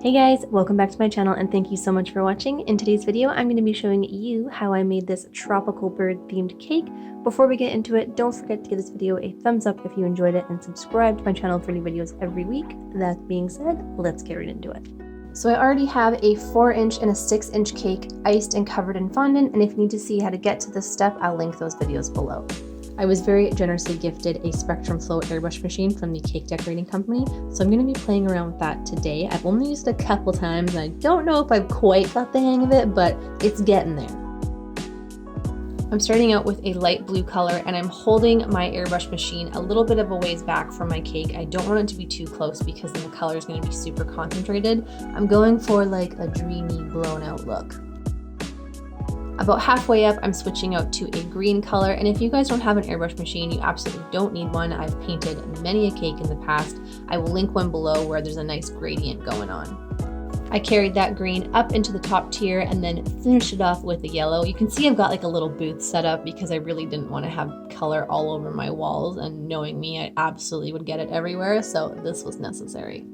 Hey guys, welcome back to my channel and thank you so much for watching. In today's video, I'm going to be showing you how I made this tropical bird themed cake. Before we get into it, don't forget to give this video a thumbs up if you enjoyed it and subscribe to my channel for new videos every week. That being said, let's get right into it. So I already have a 4-inch and a 6-inch cake iced and covered in fondant, and if you need to see how to get to this step, I'll link those videos below. I was very generously gifted a Spectrum Flow airbrush machine from the Cake Decorating Company, so I'm going to be playing around with that today. I've only used it a couple times, and I don't know if I've quite got the hang of it, but it's getting there. I'm starting out with a light blue color, and I'm holding my airbrush machine a little bit of a ways back from my cake. I don't want it to be too close because then the color is going to be super concentrated. I'm going for like a dreamy, blown out look. About halfway up, I'm switching out to a green color, and if you guys don't have an airbrush machine, you absolutely don't need one. I've painted many a cake in the past. I will link one below where there's a nice gradient going on. I carried that green up into the top tier and then finished it off with a yellow. You can see I've got like a little booth set up because I really didn't want to have color all over my walls, and knowing me, I absolutely would get it everywhere, so this was necessary.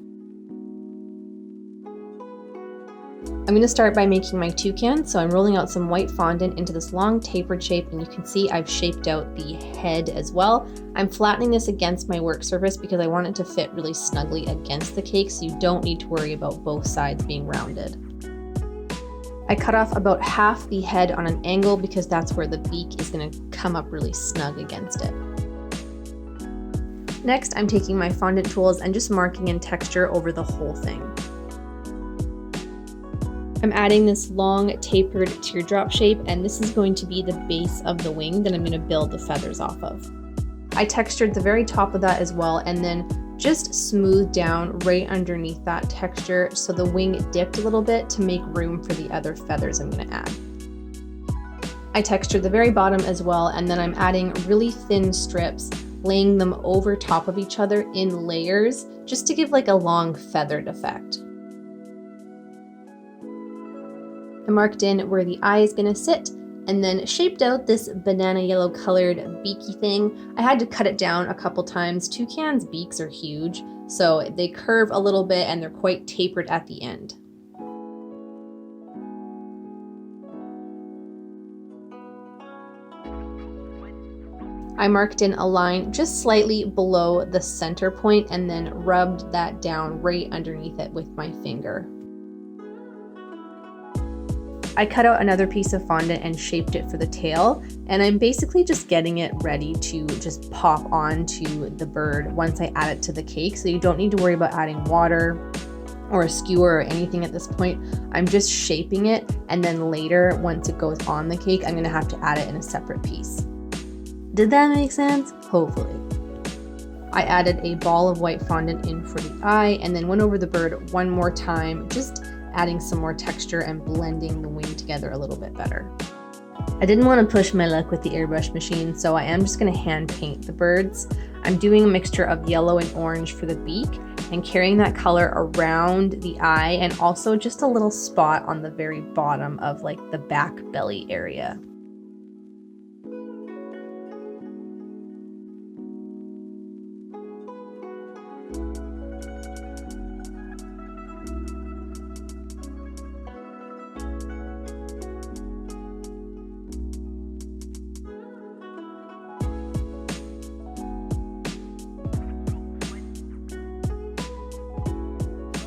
I'm going to start by making my toucan, so I'm rolling out some white fondant into this long tapered shape, and you can see I've shaped out the head as well. I'm flattening this against my work surface because I want it to fit really snugly against the cake, so you don't need to worry about both sides being rounded. I cut off about half the head on an angle because that's where the beak is going to come up really snug against it. Next, I'm taking my fondant tools and just marking in texture over the whole thing. I'm adding this long tapered teardrop shape, and this is going to be the base of the wing that I'm going to build the feathers off of. I textured the very top of that as well, and then just smoothed down right underneath that texture so the wing dipped a little bit to make room for the other feathers I'm going to add. I textured the very bottom as well, and then I'm adding really thin strips, laying them over top of each other in layers just to give like a long feathered effect. I marked in where the eye is going to sit and then shaped out this banana yellow colored beaky thing. I had to cut it down a couple times. Toucans' beaks are huge, so they curve a little bit and they're quite tapered at the end. I marked in a line just slightly below the center point and then rubbed that down right underneath it with my finger. I cut out another piece of fondant and shaped it for the tail, and I'm basically just getting it ready to just pop onto the bird once I add it to the cake, so you don't need to worry about adding water or a skewer or anything at this point. I'm just shaping it, and then later, once it goes on the cake, I'm gonna have to add it in a separate piece. Did that make sense? Hopefully. I added a ball of white fondant in for the eye, and then went over the bird one more time, just adding some more texture and blending the wing together a little bit better. I didn't want to push my luck with the airbrush machine, so I am just going to hand paint the birds. I'm doing a mixture of yellow and orange for the beak and carrying that color around the eye and also just a little spot on the very bottom of like the back belly area.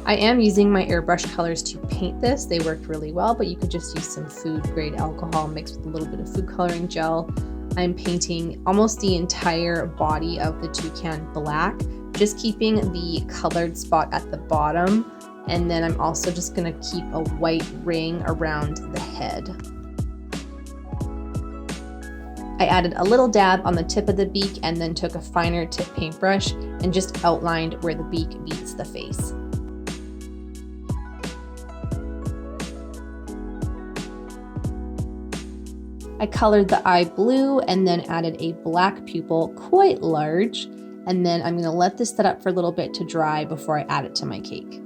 I am using my airbrush colors to paint this. They worked really well, but you could just use some food grade alcohol mixed with a little bit of food coloring gel. I'm painting almost the entire body of the toucan black, just keeping the colored spot at the bottom. And then I'm also just gonna keep a white ring around the head. I added a little dab on the tip of the beak and then took a finer tip paintbrush and just outlined where the beak meets the face. I colored the eye blue and then added a black pupil, quite large, and then I'm going to let this set up for a little bit to dry before I add it to my cake.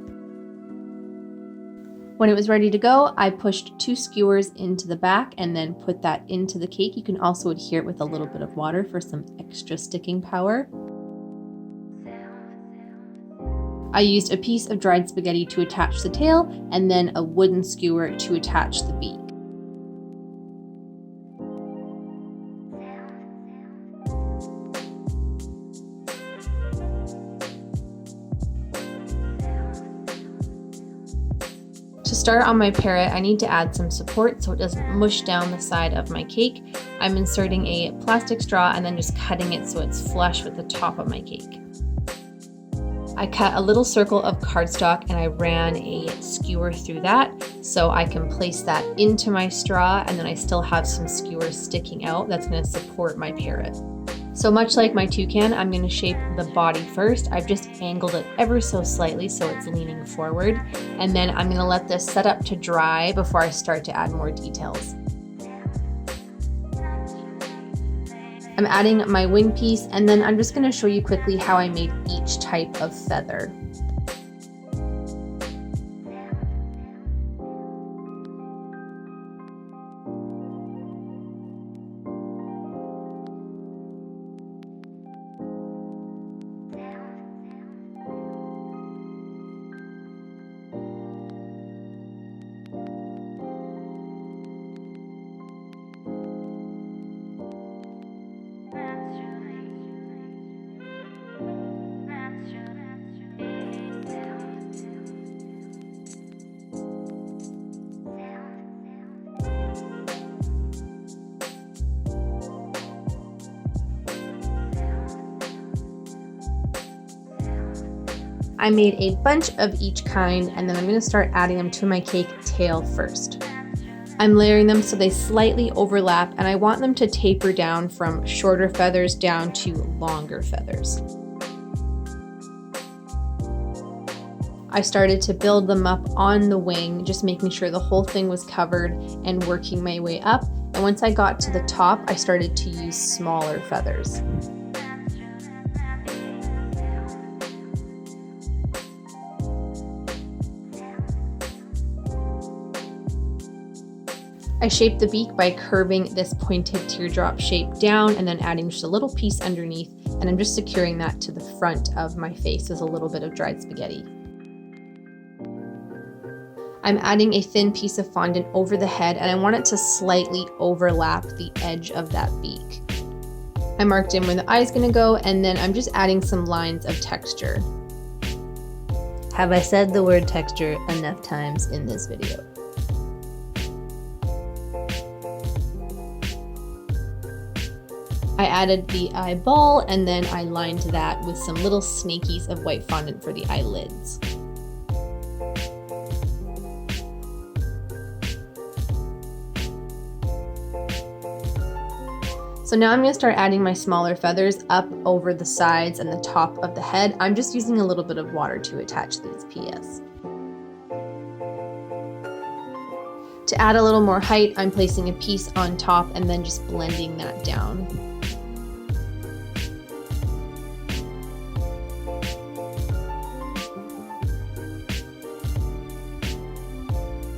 When it was ready to go, I pushed 2 skewers into the back and then put that into the cake. You can also adhere it with a little bit of water for some extra sticking power. I used a piece of dried spaghetti to attach the tail and then a wooden skewer to attach the beak. To start on my parrot, I need to add some support so it doesn't mush down the side of my cake. I'm inserting a plastic straw and then just cutting it so it's flush with the top of my cake. I cut a little circle of cardstock and I ran a skewer through that so I can place that into my straw, and then I still have some skewers sticking out that's going to support my parrot. So much like my toucan, I'm going to shape the body first. I've just angled it ever so slightly so it's leaning forward, and then I'm going to let this set up to dry before I start to add more details. I'm adding my wing piece, and then I'm just going to show you quickly how I made each type of feather. I made a bunch of each kind, and then I'm going to start adding them to my cake tail first. I'm layering them so they slightly overlap, and I want them to taper down from shorter feathers down to longer feathers. I started to build them up on the wing, just making sure the whole thing was covered and working my way up. And once I got to the top, I started to use smaller feathers. I shaped the beak by curving this pointed teardrop shape down and then adding just a little piece underneath, and I'm just securing that to the front of my face with a little bit of dried spaghetti. I'm adding a thin piece of fondant over the head, and I want it to slightly overlap the edge of that beak. I marked in where the eye's gonna go, and then I'm just adding some lines of texture. Have I said the word texture enough times in this video? I added the eyeball, and then I lined that with some little snakies of white fondant for the eyelids. So now I'm going to start adding my smaller feathers up over the sides and the top of the head. I'm just using a little bit of water to attach these PS. To add a little more height, I'm placing a piece on top and then just blending that down.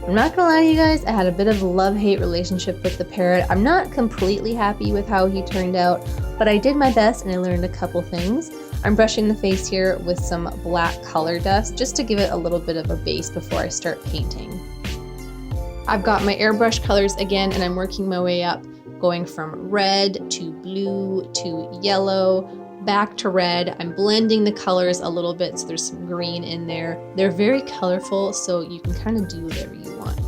I'm not gonna lie to you guys, I had a bit of a love-hate relationship with the parrot. I'm not completely happy with how he turned out, but I did my best and I learned a couple things. I'm brushing the face here with some black color dust just to give it a little bit of a base before I start painting. I've got my airbrush colors again, and I'm working my way up, going from red to blue to yellow, back to red. I'm blending the colors a little bit so there's some green in there. They're very colorful, so you can kind of do whatever you want.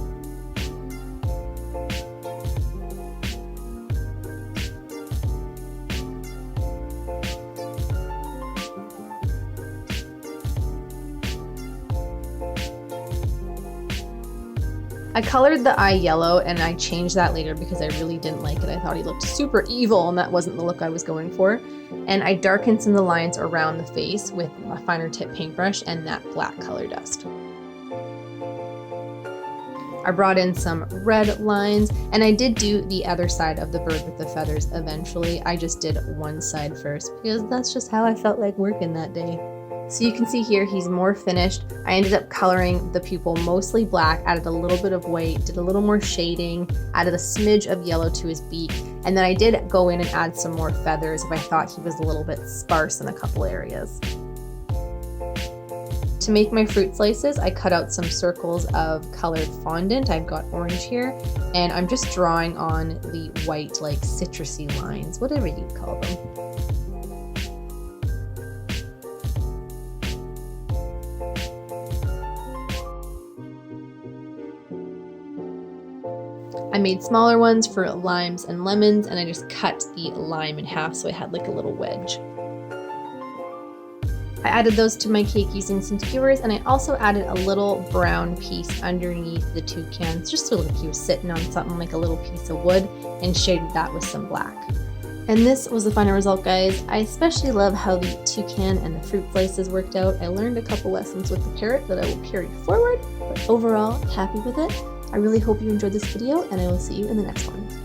I colored the eye yellow, and I changed that later because I really didn't like it. I thought he looked super evil, and that wasn't the look I was going for. And I darkened some of the lines around the face with a finer tip paintbrush and that black color dust. I brought in some red lines, and I did do the other side of the bird with the feathers eventually. I just did one side first because that's just how I felt like working that day. So you can see here he's more finished. I ended up coloring the pupil mostly black, added a little bit of white, did a little more shading, added a smidge of yellow to his beak, and then I did go in and add some more feathers if I thought he was a little bit sparse in a couple areas. to make my fruit slices, I cut out some circles of colored fondant. I've got orange here, and I'm just drawing on the white, like citrusy lines, whatever you call them. I made smaller ones for limes and lemons, and I just cut the lime in half so I had like a little wedge. I added those to my cake using some skewers, and I also added a little brown piece underneath the toucans, just so like he was sitting on something like a little piece of wood, and shaded that with some black. And this was the final result, guys. I especially love how the toucan and the fruit slices worked out. I learned a couple lessons with the parrot that I will carry forward, but overall, happy with it. I really hope you enjoyed this video, and I will see you in the next one.